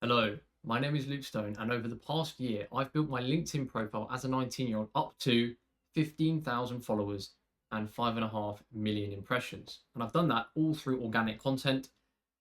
Hello, my name is Luke Stone, and over the past year, I've built my LinkedIn profile as a 19-year-old up to 15,000 followers and 5.5 million impressions. And I've done that all through organic content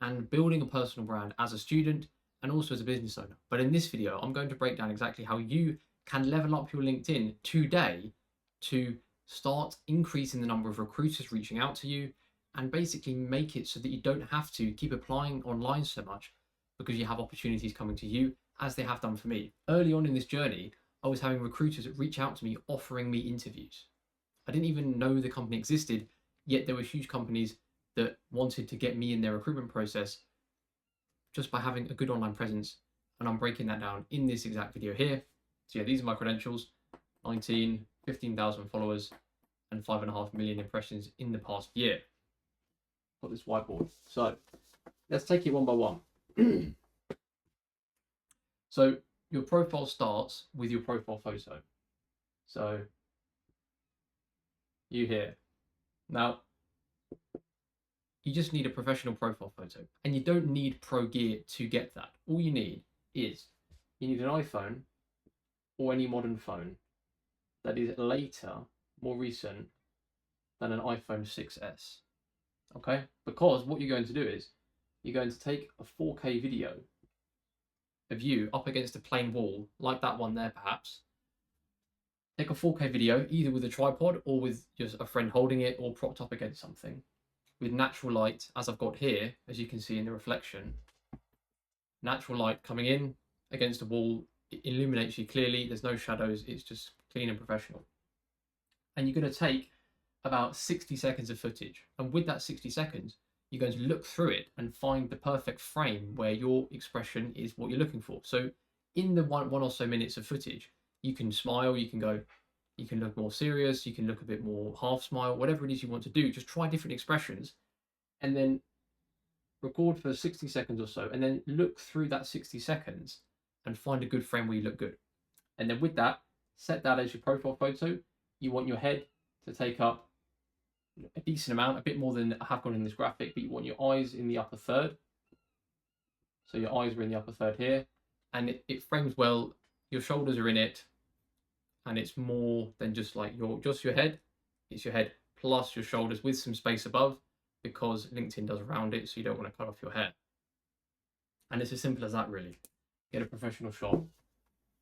and building a personal brand as a student and also as a business owner. But in this video, I'm going to break down exactly how you can level up your LinkedIn today to start increasing the number of recruiters reaching out to you and basically make it so that you don't have to keep applying online so much, because you have opportunities coming to you as they have done for me. Early on in this journey, I was having recruiters reach out to me offering me interviews. I didn't even know the company existed, yet there were huge companies that wanted to get me in their recruitment process just by having a good online presence. And I'm breaking that down in this exact video here. So yeah, these are my credentials: 19, 15,000 followers and 5.5 million impressions in the past year. Got this whiteboard. So let's take it one by one. So your profile starts with your profile photo. So you here. Now, you just need a professional profile photo, and you don't need pro gear to get that. All you need is you need an iPhone or any modern phone that is later, more recent than an iPhone 6S. Okay? Because what you're going to do is you're going to take a 4K video of you up against a plain wall, like that one there perhaps. Take a 4K video, either with a tripod or with just a friend holding it or propped up against something, with natural light, as I've got here, as you can see in the reflection. Natural light coming in against a wall, it illuminates you clearly, there's no shadows, it's just clean and professional. And you're going to take about 60 seconds of footage, and with that 60 seconds, you're going to look through it and find the perfect frame where your expression is what you're looking for. So in the one or so minutes of footage, you can smile, you can look more serious, you can look a bit more half smile, whatever it is you want to do. Just try different expressions and then record for 60 seconds or so, and then look through that 60 seconds and find a good frame where you look good. And then with that, set that as your profile photo. You want your head to take up a decent amount, a bit more than I have got in this graphic, but you want your eyes in the upper third. So your eyes are in the upper third here, and it frames well. Your shoulders are in it, and it's more than just like your head. It's your head plus your shoulders with some space above, because LinkedIn does round it, so you don't want to cut off your hair. And it's as simple as that, really. Get a professional shot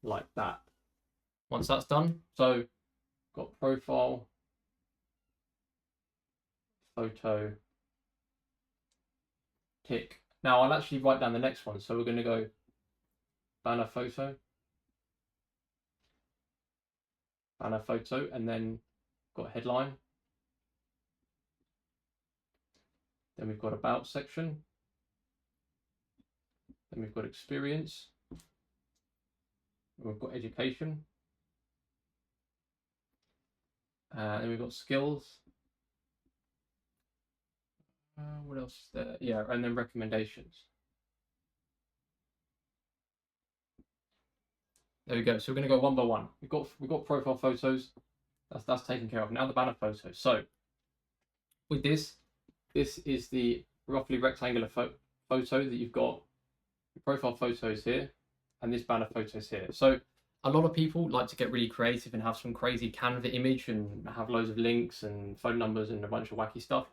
like that. Once that's done, so got profile, photo, tick. Now I'll actually write down the next one. So we're going to go banner photo, and then got headline. Then we've got about section. Then we've got experience. We've got education. Then we've got skills. What else is there? Yeah, and then recommendations. There we go. So we're going to go one by one. We've got profile photos. That's taken care of. Now the banner photo. So with this is the roughly rectangular photo that you've got. Your profile photo is here, and this banner photo is here. So a lot of people like to get really creative and have some crazy Canva image and have loads of links and phone numbers and a bunch of wacky stuff.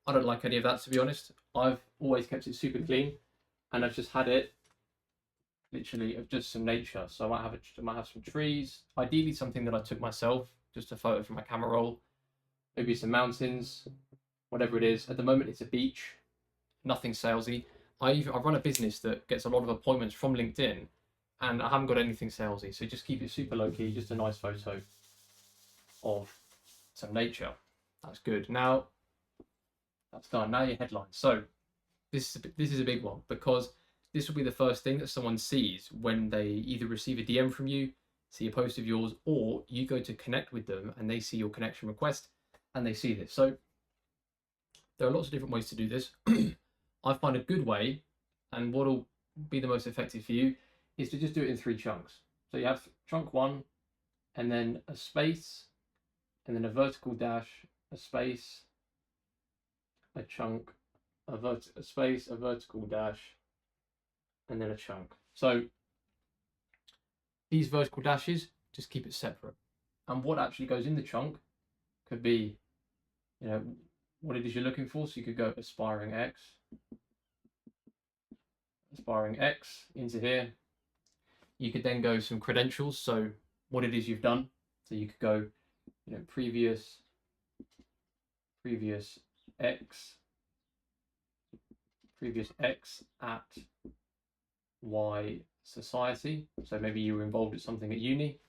I don't like any of that, to be honest. I've always kept it super clean, and I've just had it literally of just some nature. So I might have some trees, ideally something that I took myself, just a photo from my camera roll, maybe some mountains, whatever it is. At the moment, it's a beach, nothing salesy. I run a business that gets a lot of appointments from LinkedIn, and I haven't got anything salesy. So just keep it super low key, just a nice photo of some nature. That's good. Now that's done. Now your headline. So this is a big one, because this will be the first thing that someone sees when they either receive a DM from you, see a post of yours, or you go to connect with them and they see your connection request and they see this. So there are lots of different ways to do this. I find a good way, and what will be the most effective for you, is to just do it in 3 chunks. So you have chunk 1, and then a space, and then a vertical dash, a space, a chunk, a space, a vertical dash, and then a chunk. So these vertical dashes, just keep it separate. And what actually goes in the chunk could be, you know, what it is you're looking for. So you could go aspiring X into here. You could then go some credentials. So what it is you've done. So you could go, you know, previous X at Y society. So maybe you were involved at something at uni.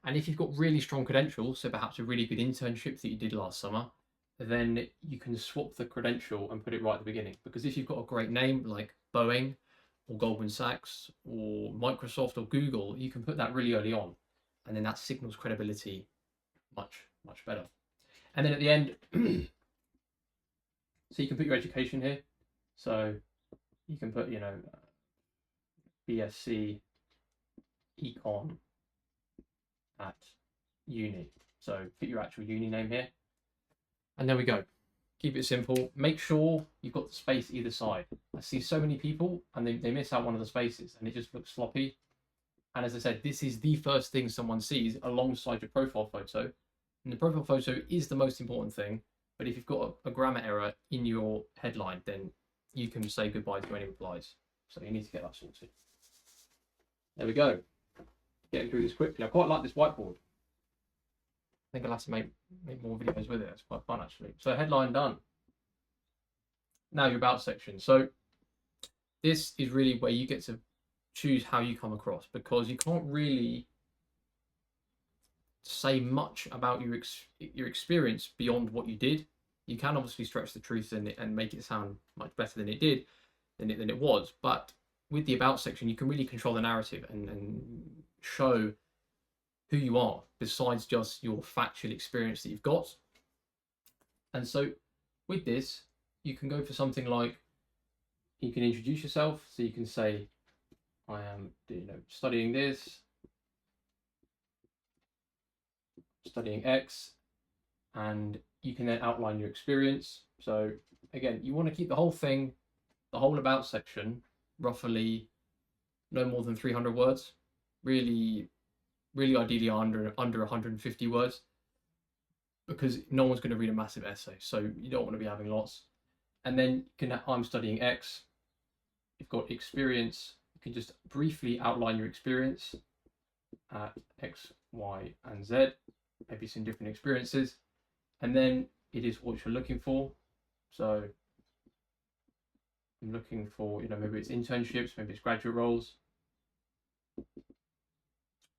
And if you've got really strong credentials, so perhaps a really good internship that you did last summer, then you can swap the credential and put it right at the beginning. Because if you've got a great name like Boeing or Goldman Sachs or Microsoft or Google, you can put that really early on. And then that signals credibility much, much better. And then at the end, so you can put your education here. So you can put, you know, BSc Econ at uni. So put your actual uni name here. And there we go. Keep it simple. Make sure you've got the space either side. I see so many people and they miss out one of the spaces and it just looks sloppy. And as I said, this is the first thing someone sees alongside your profile photo. And the profile photo is the most important thing. But if you've got a grammar error in your headline, then you can say goodbye to any replies. So you need to get that sorted. There we go. Getting through this quickly. I quite like this whiteboard. I think I'll have to make more videos with it. It's quite fun actually. So headline done. Now your about section. So this is really where you get to choose how you come across, because you can't really say much about your experience beyond what you did. You can obviously stretch the truth and make it sound much better than it was. But with the about section, you can really control the narrative and show who you are besides just your factual experience that you've got. And so with this, you can go for something like, you can introduce yourself. So you can say, I am, you know, studying this, studying X, and you can then outline your experience. So again, you want to keep the whole thing, the whole about section, roughly no more than 300 words. Really ideally under 150 words, because no one's going to read a massive essay. So you don't want to be having lots. And then you can have, I'm studying X. You've got experience. You can just briefly outline your experience at X, Y, and Z. Maybe some different experiences. And then it is what you're looking for. So I'm looking for, you know, maybe it's internships, maybe it's graduate roles.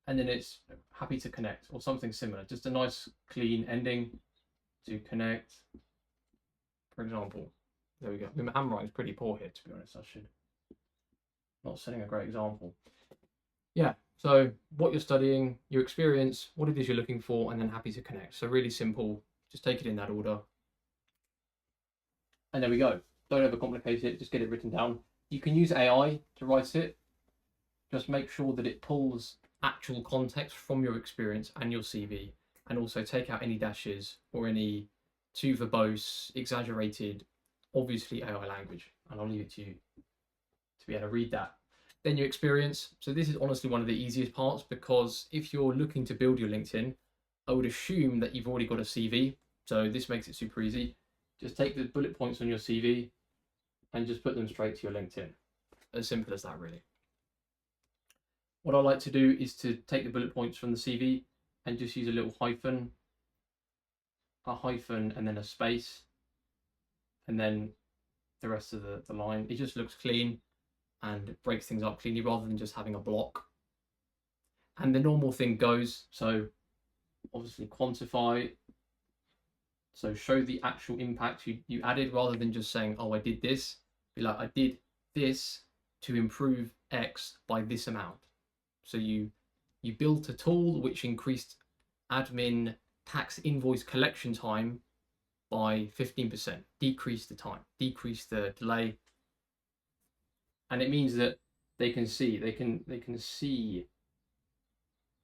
And then it's happy to connect or something similar. Just a nice clean ending to connect. For example, there we go. I mean, my handwriting is pretty poor here, to be honest. I should not setting a great example. Yeah, so what you're studying, your experience, what it is you're looking for, and then happy to connect. So really simple, just take it in that order. And there we go. Don't overcomplicate it, just get it written down. You can use AI to write it. Just make sure that it pulls actual context from your experience and your CV, and also take out any dashes or any too verbose, exaggerated, obviously AI language. And I'll leave it to you to be able to read that. Then your experience. So this is honestly one of the easiest parts, because if you're looking to build your LinkedIn, I would assume that you've already got a CV. So this makes it super easy. Just take the bullet points on your CV and just put them straight to your LinkedIn. As simple as that, really. What I like to do is to take the bullet points from the CV and just use a little hyphen, and then a space, and then the rest of the line. It just looks clean and breaks things up cleanly rather than just having a block. And the normal thing goes, so obviously quantify, so show the actual impact you added rather than just saying, oh, I did this. Be like, I did this to improve X by this amount. So you built a tool which increased admin tax invoice collection time by 15%, decrease the time, decrease the delay. And it means that they can see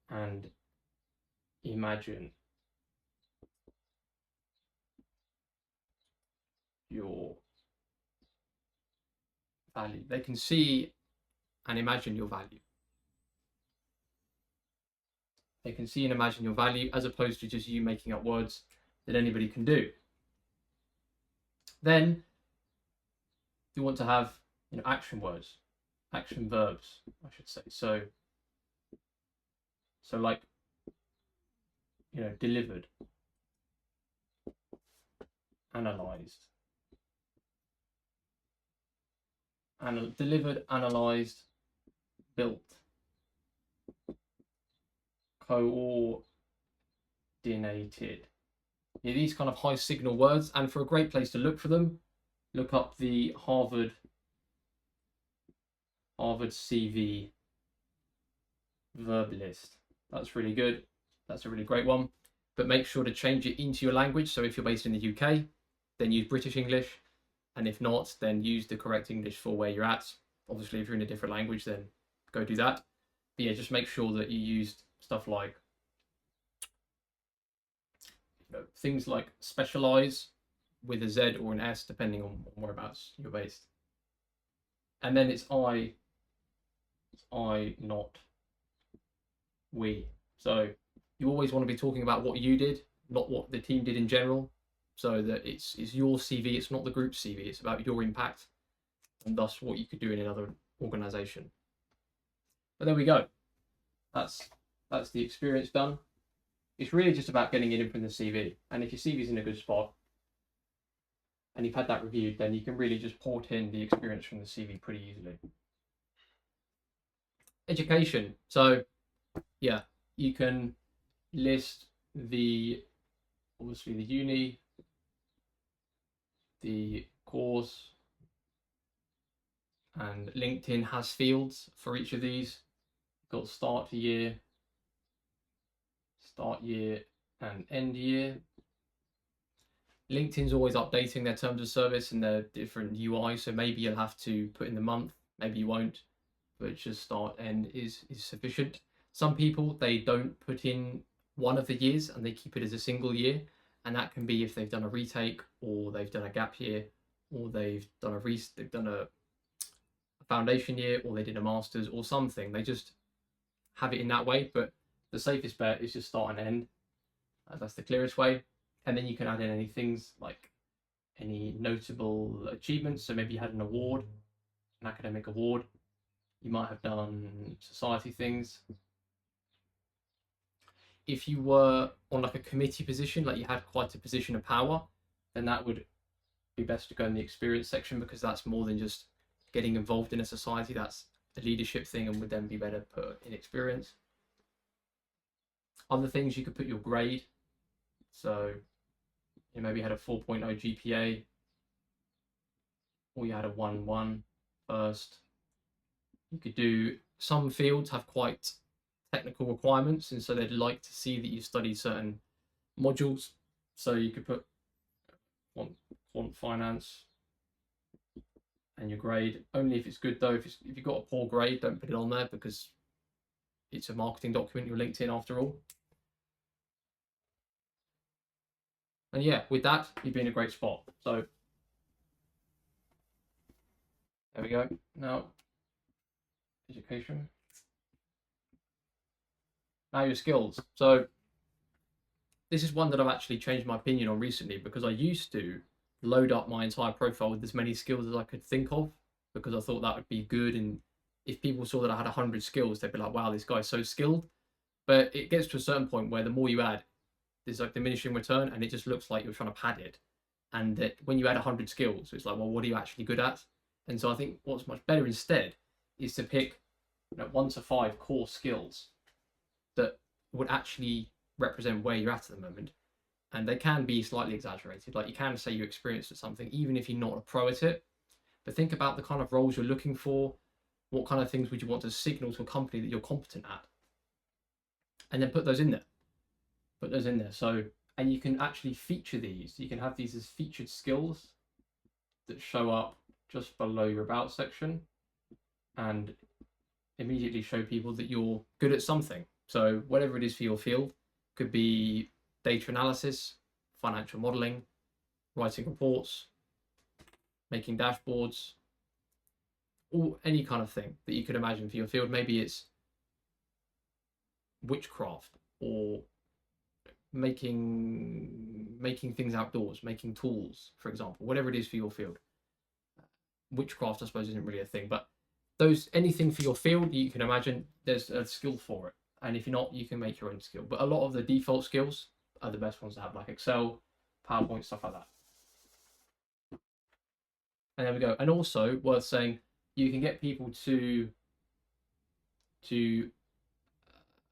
and imagine your value. They can see and imagine your value. They can see and imagine your value as opposed to just you making up words that anybody can do. Then you want to have, action words, action verbs, I should say. So like, delivered, analyzed, delivered, analyzed, built, coordinated. These kind of high signal words, and for a great place to look for them, look up the Harvard CV verb list. That's really good. That's a really great one. But make sure to change it into your language. So if you're based in the UK, then use British English. And if not, then use the correct English for where you're at. Obviously, if you're in a different language, then go do that. But yeah, just make sure that you used stuff like, things like specialize with a Z or an S, depending on whereabouts you're based. And then it's I, not we. So you always want to be talking about what you did, not what the team did in general, so that it's your CV, it's not the group's CV, it's about your impact and thus what you could do in another organization. But there we go. That's the experience done. It's really just about getting it in from the CV. And if your CV is in a good spot and you've had that reviewed, then you can really just port in the experience from the CV pretty easily. Education. So yeah, you can list obviously the uni, the course, and LinkedIn has fields for each of these. You've got start year, and end year. LinkedIn's always updating their terms of service and their different UI, so maybe you'll have to put in the month, maybe you won't, but just start, end is sufficient. Some people, they don't put in one of the years and they keep it as a single year, and that can be if they've done a retake or they've done a gap year or they've done a foundation year or they did a master's or something. They just have it in that way, but the safest bet is just start and end. That's the clearest way. And then you can add in any things like any notable achievements. So maybe you had an award, an academic award. You might have done society things. If you were on like a committee position, like you had quite a position of power, then that would be best to go in the experience section, because that's more than just getting involved in a society. That's a leadership thing and would then be better put in experience. Other things, you could put your grade. So you maybe had a 4.0 GPA, or you had a 1.1 first. You could do, some fields have quite technical requirements, and so they'd like to see that you study certain modules. So you could put quant finance and your grade. Only if it's good though. If you've got a poor grade, don't put it on there, because it's a marketing document, your LinkedIn after all. And yeah, with that, you'd be in a great spot. So there we go. Now, education. Now your skills. So this is one that I've actually changed my opinion on recently, because I used to load up my entire profile with as many skills as I could think of, because I thought that would be good. And if people saw that I had 100 skills, they'd be like, wow, this guy's so skilled. But it gets to a certain point where the more you add, there's like diminishing return, and it just looks like you're trying to pad it. And that when you add 100 skills, it's like, well, what are you actually good at? And so I think what's much better instead is to pick 1 to 5 core skills that would actually represent where you're at the moment. And they can be slightly exaggerated. Like, you can say you're experienced at something, even if you're not a pro at it. But think about the kind of roles you're looking for. What kind of things would you want to signal to a company that you're competent at? And then put those in there. So, and you can actually feature these. You can have these as featured skills that show up just below your about section and immediately show people that you're good at something. So whatever it is for your field, could be data analysis, financial modeling, writing reports, making dashboards, any kind of thing that you could imagine for your field. Maybe it's witchcraft, or making things outdoors, making tools, for example, whatever it is for your field. Witchcraft, I suppose, isn't really a thing, but anything for your field you can imagine, there's a skill for it. And if you're not, you can make your own skill. But a lot of the default skills are the best ones to have, like Excel, PowerPoint, stuff like that. And there we go. And also worth saying, you can get people to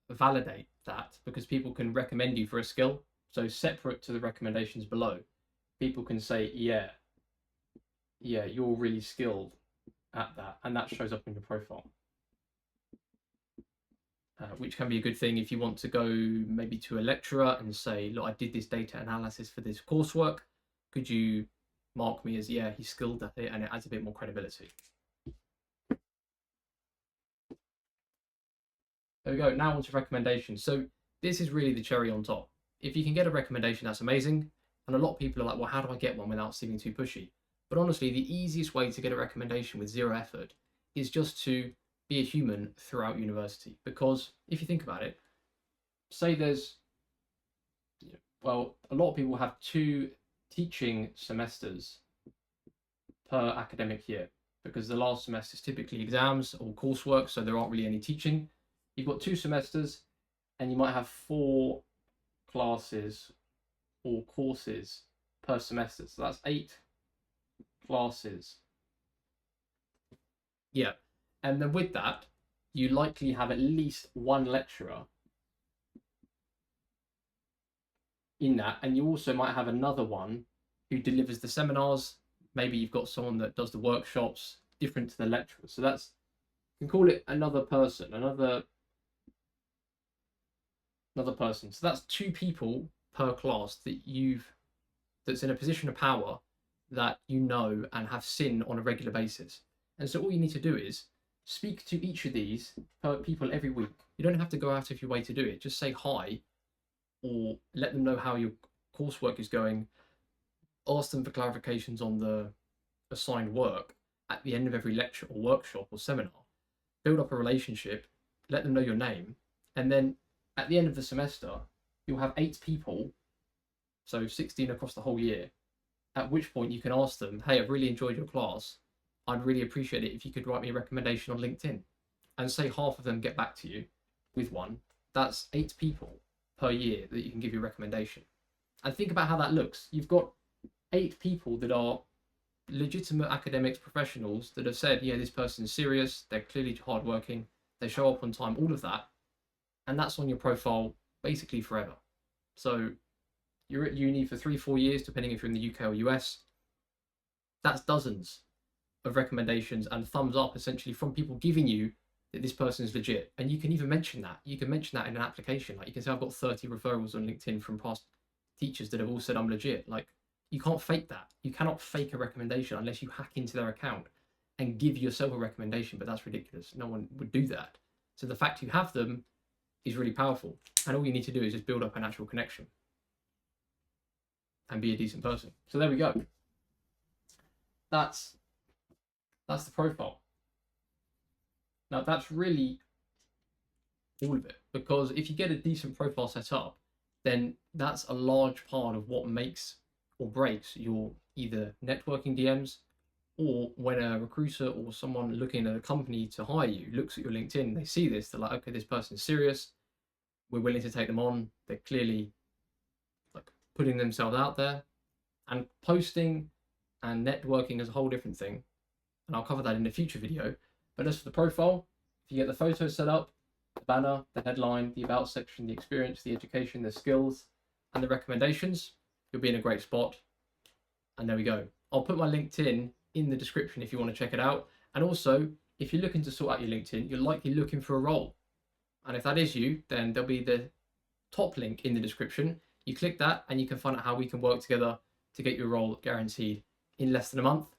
validate that, because people can recommend you for a skill. So separate to the recommendations below, people can say, yeah, you're really skilled at that, and that shows up in your profile. Which can be a good thing if you want to go maybe to a lecturer and say, look, I did this data analysis for this coursework. Could you mark me as, yeah, he's skilled at it, and it adds a bit more credibility. There we go. Now on to recommendations. So this is really the cherry on top. If you can get a recommendation, that's amazing. And a lot of people are like, well, how do I get one without seeming too pushy? But honestly, the easiest way to get a recommendation with zero effort is just to be a human throughout university. Because if you think about it, say there's, well, a lot of people have 2 teaching semesters per academic year, because the last semester is typically exams or coursework, so there aren't really any teaching. You've got 2 semesters, and you might have 4 classes or courses per semester. So that's 8 classes. Yeah. And then with that, you likely have at least 1 lecturer in that. And you also might have another one who delivers the seminars. Maybe you've got someone that does the workshops, different to the lecturer. So that's, you can call it another person, another person. So that's 2 people per class that's in a position of power that you know and have seen on a regular basis. And so all you need to do is speak to each of these people every week. You don't have to go out of your way to do it. Just say hi, or let them know how your coursework is going. Ask them for clarifications on the assigned work at the end of every lecture or workshop or seminar. Build up a relationship, let them know your name, and then at the end of the semester, you'll have 8 people, so 16 across the whole year, at which point you can ask them, hey, I've really enjoyed your class. I'd really appreciate it if you could write me a recommendation on LinkedIn. And say half of them get back to you with one. That's 8 people per year that you can give your recommendation. And think about how that looks. You've got 8 people that are legitimate academics, professionals, that have said, yeah, this person's serious, they're clearly hardworking, they show up on time, all of that. And that's on your profile basically forever. So you're at uni for 3-4 years, depending if you're in the UK or US. That's dozens of recommendations and thumbs up essentially from people giving you that this person is legit. And you can even mention that. You can mention that in an application. Like you can say, I've got 30 referrals on LinkedIn from past teachers that have all said I'm legit. Like you can't fake that. You cannot fake a recommendation unless you hack into their account and give yourself a recommendation, but that's ridiculous. No one would do that. So the fact you have them is really powerful. And all you need to do is just build up an actual connection and be a decent person. So there we go. That's the profile. Now that's really all of it, because if you get a decent profile set up, then that's a large part of what makes or breaks your either networking DMs, or when a recruiter or someone looking at a company to hire you looks at your LinkedIn, they see this, they're like, okay, this person's serious, we're willing to take them on. They're clearly like putting themselves out there. And posting and networking is a whole different thing, and I'll cover that in a future video. But as for the profile, if you get the photos set up, the banner, the headline, the about section, the experience, the education, the skills, and the recommendations, you'll be in a great spot. And there we go. I'll put my LinkedIn in the description if you want to check it out. And also, if you're looking to sort out your LinkedIn, you're likely looking for a role. And if that is you, then there'll be the top link in the description. You click that and you can find out how we can work together to get your role guaranteed in less than a month.